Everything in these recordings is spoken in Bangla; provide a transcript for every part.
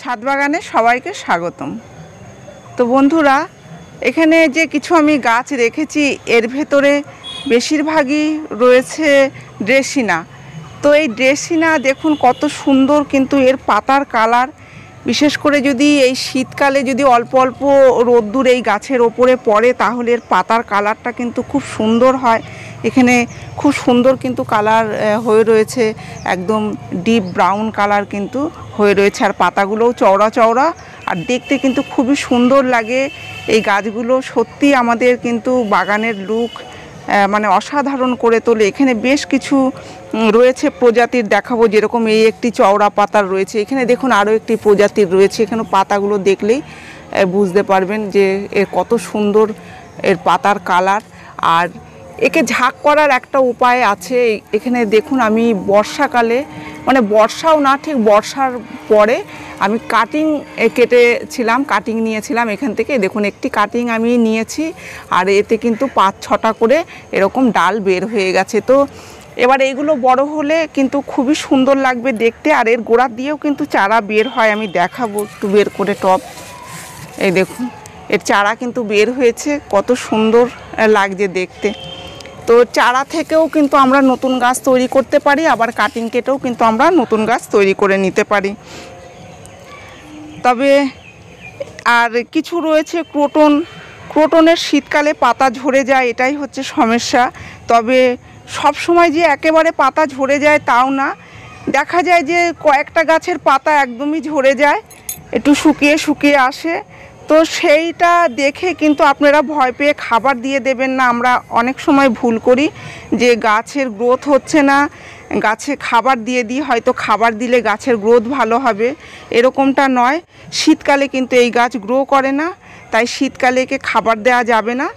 ছাদ বাগানে সবাইকে স্বাগতম। তো বন্ধুরা, এখানে যে কিছু আমি গাছ রেখেছি এর ভেতরে বেশিরভাগই রয়েছে ড্রেসিনা। তো এই ড্রেসিনা দেখুন কত সুন্দর, কিন্তু এর পাতার কালার, বিশেষ করে যদি এই শীতকালে যদি অল্প অল্প রোদ্দুর এই গাছের ওপরে পড়ে তাহলে এর পাতার কালারটা কিন্তু খুব সুন্দর হয়। এখানে খুব সুন্দর কিন্তু কালার হয়ে রয়েছে, একদম ডিপ ব্রাউন কালার কিন্তু হয়ে রয়েছে, আর পাতাগুলোও চওড়া চওড়া, আর দেখতে কিন্তু খুবই সুন্দর লাগে। এই গাছগুলো সত্যি আমাদের কিন্তু বাগানের লুক মানে অসাধারণ করে তোলে। এখানে বেশ কিছু রয়েছে প্রজাতির দেখাবো, যেরকম এই একটি চওড়া পাতার রয়েছে, এখানে দেখুন আরও একটি প্রজাতির রয়েছে। এখানে পাতাগুলো দেখলেই বুঝতে পারবেন যে এর কত সুন্দর এর পাতার কালার। আর একে ঝাঁক করার একটা উপায় আছে। এখানে দেখুন আমি বর্ষাকালে, মানে বর্ষাও না ঠিক বর্ষার পরে আমি কাটিং কেটেছিলাম, কাটিং নিয়েছিলাম এখান থেকে। দেখুন একটি কাটিং আমি নিয়েছি, আর এতে কিন্তু 5-6টা করে এরকম ডাল বের হয়ে গেছে। তো এবার এইগুলো বড় হলে কিন্তু খুবই সুন্দর লাগবে দেখতে, আর এর গোড়া দিয়েও কিন্তু চারা বের হয়। আমি দেখাবো একটু বের করে টব, এই দেখুন এর চারা কিন্তু বের হয়েছে, কত সুন্দর লাগছে দেখতে। তো চারা থেকেও কিন্তু আমরা নতুন গাছ তৈরি করতে পারি, আবার কাটিং কেটেও কিন্তু আমরা নতুন গাছ তৈরি করে নিতে পারি। তবে আর কিছু রয়েছে ক্রোটন। ক্রোটনের শীতকালে পাতা ঝরে যায়, এটাই হচ্ছে সমস্যা। তবে সব সময় যে একেবারে পাতা ঝরে যায় তাও না, দেখা যায় যে কয়েকটা গাছের পাতা একদমই ঝরে যায়, একটু শুকিয়ে শুকিয়ে আসে। তো সেইটা দেখে কিন্তু আপনারা ভয় পেয়ে খাবার দিয়ে দেবেন না। আমরা অনেক সময় ভুল করি যে গাছের গ্রোথ হচ্ছে না, গাছে খাবার দিয়ে দিই, হয়তো খাবার দিলে গাছের গ্রোথ ভালো হবে, এরকমটা নয়। শীতকালে কিন্তু এই গাছ গ্রো করে না, তাই শীতকালে একে খাবার দেওয়া যাবে না,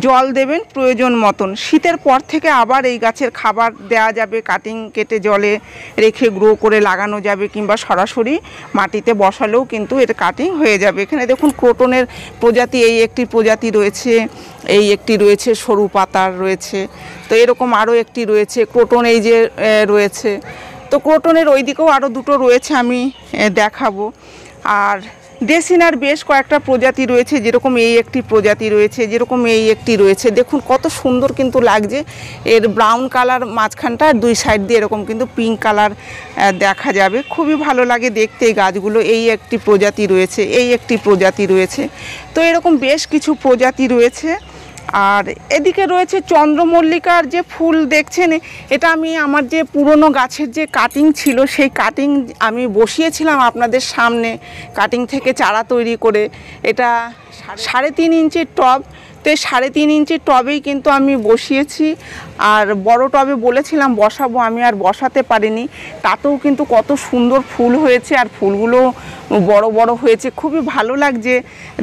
জল দেবেন প্রয়োজন মতন। শীতের পর থেকে আবার এই গাছের খাবার দেওয়া যাবে, কাটিং কেটে জলে রেখে গ্রো করে লাগানো যাবে, কিংবা সরাসরি মাটিতে বসালেও কিন্তু এটা কাটিং হয়ে যাবে। এখানে দেখুন ক্রোটনের প্রজাতি, এই একটি প্রজাতি রয়েছে, এই একটি রয়েছে সরু পাতার রয়েছে, তো এরকম আরও একটি রয়েছে ক্রোটন, এই যে রয়েছে। তো ক্রোটনের ওই দিকেও আরও দুটো রয়েছে, আমি দেখাবো। আর ড্রেসিনার বেশ কয়েকটা প্রজাতি রয়েছে, যেরকম এই একটি প্রজাতি রয়েছে, যেরকম এই একটি রয়েছে। দেখুন কত সুন্দর কিন্তু লাগছে, এর ব্রাউন কালার মাঝখানটা, আর দুই সাইড দিয়ে এরকম কিন্তু পিঙ্ক কালার দেখা যাবে, খুবই ভালো লাগে দেখতে এই গাছগুলো। এই একটি প্রজাতি রয়েছে, এই একটি প্রজাতি রয়েছে। তো এরকম বেশ কিছু প্রজাতি রয়েছে। আর এদিকে রয়েছে চন্দ্রমল্লিকার যে ফুল দেখছেন, এটা আমি আমার যে পুরনো গাছের যে কাটিং ছিল সেই কাটিং আমি বসিয়েছিলাম আপনাদের সামনে, কাটিং থেকে চারা তৈরি করে। এটা 3.5 ইঞ্চির টব, তো এই 3.5 ইঞ্চির টবেই কিন্তু আমি বসিয়েছি। আর বড় টবে বলেছিলাম বসাবো, আমি আর বসাতে পারিনি, তাতেও কিন্তু কত সুন্দর ফুল হয়েছে, আর ফুলগুলো বড় বড় হয়েছে, খুবই ভালো লাগছে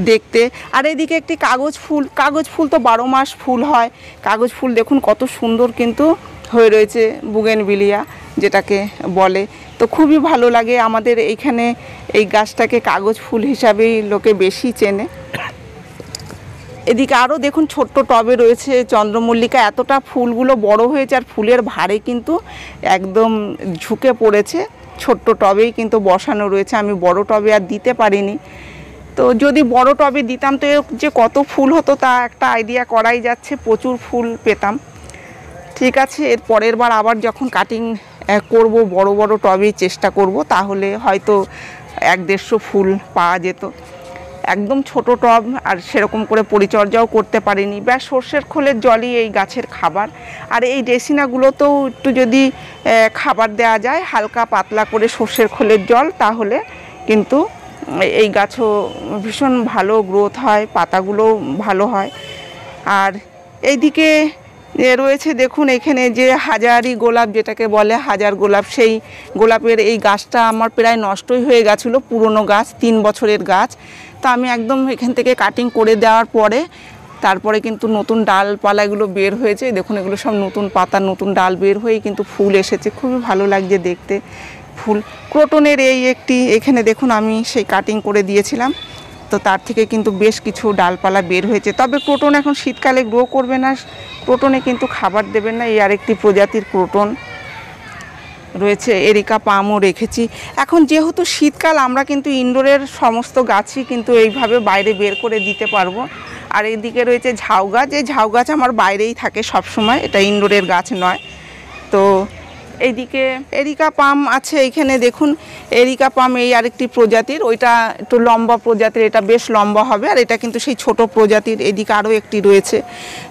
দেখতে। আর এদিকে একটি কাগজ ফুল, কাগজ ফুল তো 12 মাস ফুল হয়। কাগজ ফুল দেখুন কত সুন্দর কিন্তু হয়ে রয়েছে, বুগেনভিলিয়া যেটাকে বলে। তো খুবই ভালো লাগে, আমাদের এইখানে এই গাছটাকে কাগজ ফুল হিসাবেই লোকে বেশি চেনে। এদিকে আরও দেখুন ছোট্ট টবে রয়েছে চন্দ্রমল্লিকা, এতটা ফুলগুলো বড় হয়েছে, আর ফুলের ভারে কিন্তু একদম ঝুঁকে পড়েছে। ছোট্ট টবেই কিন্তু বসানো রয়েছে, আমি বড় টবে আর দিতে পারিনি। তো যদি বড় টবে দিতাম তো যে কত ফুল হতো তা একটা আইডিয়া করাই যাচ্ছে, প্রচুর ফুল পেতাম। ঠিক আছে, এর পরের বার আবার যখন কাটিং করব বড় বড় টবেই চেষ্টা করব, তাহলে হয়তো 100-150 ফুল পাওয়া যেত। একদম ছোট টব, আর সেরকম করে পরিচর্যাও করতে পারিনি। ব্যাস সর্ষের খোলের জলই এই গাছের খাবার। আর এই ড্রেসিনাগুলোতেও একটু যদি খাবার দেওয়া যায় হালকা পাতলা করে সর্ষের খোলের জল, তাহলে কিন্তু এই গাছও ভীষণ ভালো গ্রোথ হয়, পাতাগুলোও ভালো হয়। আর এইদিকে রয়েছে দেখুন এখানে যে হাজারি গোলাপ, যেটাকে বলে হাজার গোলাপ, সেই গোলাপের এই গাছটা আমার প্রায় নষ্টই হয়ে গেছিলো, পুরনো গাছ, 3 বছরের গাছ। তা আমি একদম এখান থেকে কাটিং করে দেওয়ার পরে তারপরে কিন্তু নতুন ডালপালা এগুলো বের হয়েছে। দেখুন এগুলো সব নতুন পাতা, নতুন ডাল বের হয়েই কিন্তু ফুল এসেছে, খুবই ভালো লাগছে দেখতে ফুল। ক্রোটনের এই একটি, এখানে দেখুন আমি সেই কাটিং করে দিয়েছিলাম, তো তার থেকে কিন্তু বেশ কিছু ডালপালা বের হয়েছে। তবে ক্রোটন এখন শীতকালে গ্রো করবে না, ক্রোটনে কিন্তু খাবার দেবেন না। এই আরেকটি প্রজাতির ক্রোটন রয়েছে, এরিকা পামও রেখেছি। এখন যেহেতু শীতকাল, আমরা কিন্তু ইনডোরের সমস্ত গাছই কিন্তু এইভাবে বাইরে বের করে দিতে পারবো। আর এইদিকে রয়েছে ঝাউ গাছ। এই ঝাউ গাছ আমার বাইরেই থাকে সব সময়, এটা ইনডোরের গাছ নয়। তো এইদিকে এরিকা পাম আছে, এইখানে দেখুন এরিকা পাম এই আরেকটি প্রজাতির, ওইটা একটু লম্বা প্রজাতির, এটা বেশ লম্বা হবে। আর এটা কিন্তু সেই ছোট প্রজাতির, এদিকে আরও একটি রয়েছে।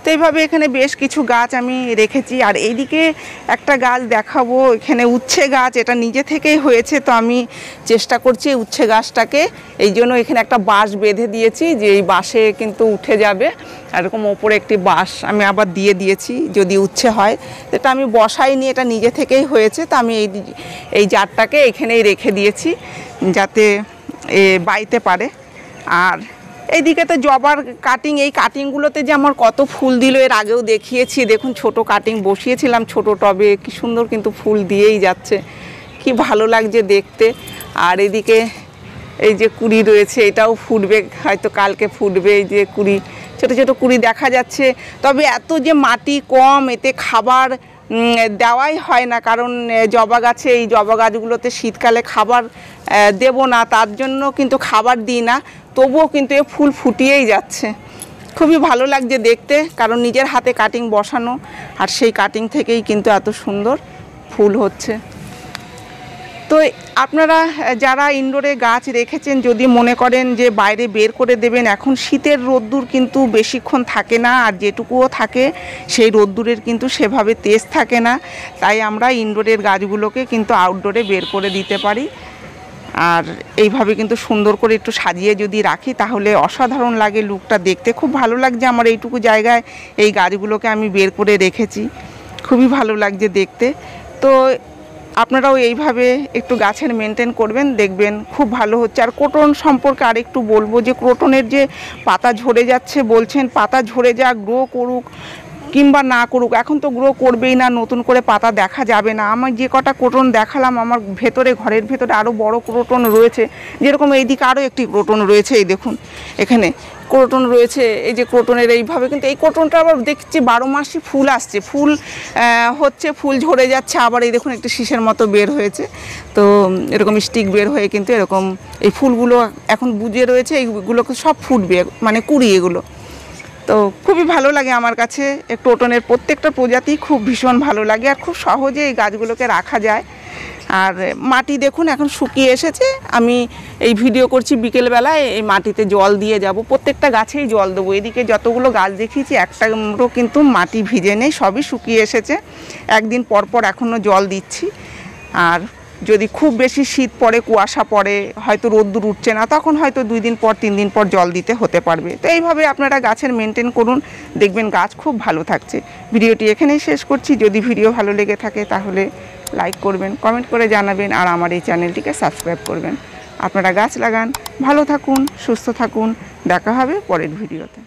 তো এইভাবে এখানে বেশ কিছু গাছ আমি রেখেছি। আর এইদিকে একটা গাছ দেখাবো, এখানে উচ্ছে গাছ, এটা নিজে থেকেই হয়েছে। তো আমি চেষ্টা করছি উচ্ছে গাছটাকে, এই জন্য এখানে একটা বাঁশ বেঁধে দিয়েছি যে এই বাঁশে কিন্তু উঠে যাবে। এরকম ওপরে একটি বাঁশ আমি আবার দিয়ে দিয়েছি যদি উচ্ছে হয়। এটা আমি বসাইনি, এটা নিজে থেকেই হয়েছে। তো আমি এই জারটাকে এখানেই রেখে দিয়েছি যাতে বাইতে পারে। আর এইদিকে তো জবার কাটিং, এই কাটিংগুলোতে যে আমার কত ফুল দিল, এর আগেও দেখিয়েছি। দেখুন ছোট কাটিং বসিয়েছিলাম ছোট টবে, কি সুন্দর কিন্তু ফুল দিয়েই যাচ্ছে, কি ভালো লাগছে দেখতে। আর এদিকে এই যে কুড়ি রয়েছে, এটাও ফুটবে, হয়তো কালকে ফুটবে। এই যে কুড়ি, ছোটো ছোটো কুড়ি দেখা যাচ্ছে। তবে এত যে মাটি কম, এতে খাবার দেওয়াই হয় না, কারণ জবা গাছে, এই জবা গাছগুলোতে শীতকালে খাবার দেব না, তার জন্য কিন্তু খাবার দিই না। তবুও কিন্তু এ ফুল ফুটিয়েই যাচ্ছে, খুবই ভালো লাগছে দেখতে, কারণ নিজের হাতে কাটিং বসানো, আর সেই কাটিং থেকেই কিন্তু এত সুন্দর ফুল হচ্ছে। তো আপনারা যারা ইনডোরে গাছ রেখেছেন, যদি মনে করেন যে বাইরে বের করে দেবেন, এখন শীতের রোদ্দুর কিন্তু বেশিক্ষণ থাকে না, আর যেটুকুও থাকে সেই রোদ্দুরের কিন্তু সেভাবে তেজ থাকে না। তাই আমরা ইনডোরের গাছগুলোকে কিন্তু আউটডোরে বের করে দিতে পারি। আর এইভাবে কিন্তু সুন্দর করে একটু সাজিয়ে যদি রাখি, তাহলে অসাধারণ লাগে লুকটা দেখতে, খুব ভালো লাগছে। আমার এইটুকু জায়গায় এই গাছগুলোকে আমি বের করে রেখেছি, খুবই ভালো লাগছে দেখতে। তো আপনারাও এইভাবে একটু গাছের মেনটেন করবেন, দেখবেন খুব ভালো হচ্ছে। আর ক্রোটন সম্পর্কে আরেকটু বলবো, যে ক্রোটনের যে পাতা ঝরে যাচ্ছে বলছেন, পাতা ঝরে যাক, গ্রো করুক কিংবা না করুক, এখন তো গ্রো করবেই না, নতুন করে পাতা দেখা যাবে না। আমার যে কটা ক্রোটন দেখালাম, আমার ভেতরে, ঘরের ভেতরে আরও বড় ক্রোটন রয়েছে। যেরকম এইদিকে আরও একটি ক্রোটন রয়েছে, এই দেখুন এখানে ক্রোটন রয়েছে। এই যে ক্রোটনের এইভাবে কিন্তু এই ক্রোটনটা আবার দেখছি 12 মাসই ফুল আসছে, ফুল হচ্ছে, ফুল ঝরে যাচ্ছে, আবার এই দেখুন একটি শীষের মতো বের হয়েছে। তো এরকম স্টিক বের হয়ে কিন্তু এরকম এই ফুলগুলো এখন বুঝে রয়েছে, এইগুলোকে সব ফুটবে, মানে কুড়ি এগুলো। তো খুবই ভালো লাগে আমার কাছে, ক্রোটনের প্রত্যেকটা প্রজাতি খুব ভীষণ ভালো লাগে, আর খুব সহজে এই গাছগুলোকে রাখা যায়। আর মাটি দেখুন এখন শুকিয়ে এসেছে, আমি এই ভিডিও করছি বিকেলবেলায়, এই মাটিতে জল দিয়ে যাব, প্রত্যেকটা গাছেই জল দেবো। এদিকে যতগুলো গাছ দেখিয়েছি একটাও কিন্তু মাটি ভিজে নেই, সবই শুকিয়ে এসেছে। একদিন পর পর এখনও জল দিচ্ছি। আর যদি খুব বেশি শীত পড়ে, কুয়াশা পড়ে, হয়তো রোদ্দুর উঠছে না, তখন হয়তো 2 দিন পর 3 দিন পর জল দিতে হতে পারবে। তো এইভাবে আপনারা গাছের মেনটেন করুন, দেখবেন গাছ খুব ভালো থাকছে। ভিডিওটি এখানেই শেষ করছি। যদি ভিডিও ভালো লেগে থাকে তাহলে লাইক করবেন, কমেন্ট করে জানাবেন, আর আমার এই চ্যানেলটিকে সাবস্ক্রাইব করবেন। আপনারা গাছ লাগান, ভালো থাকুন, সুস্থ থাকুন, দেখা হবে পরের ভিডিওতে।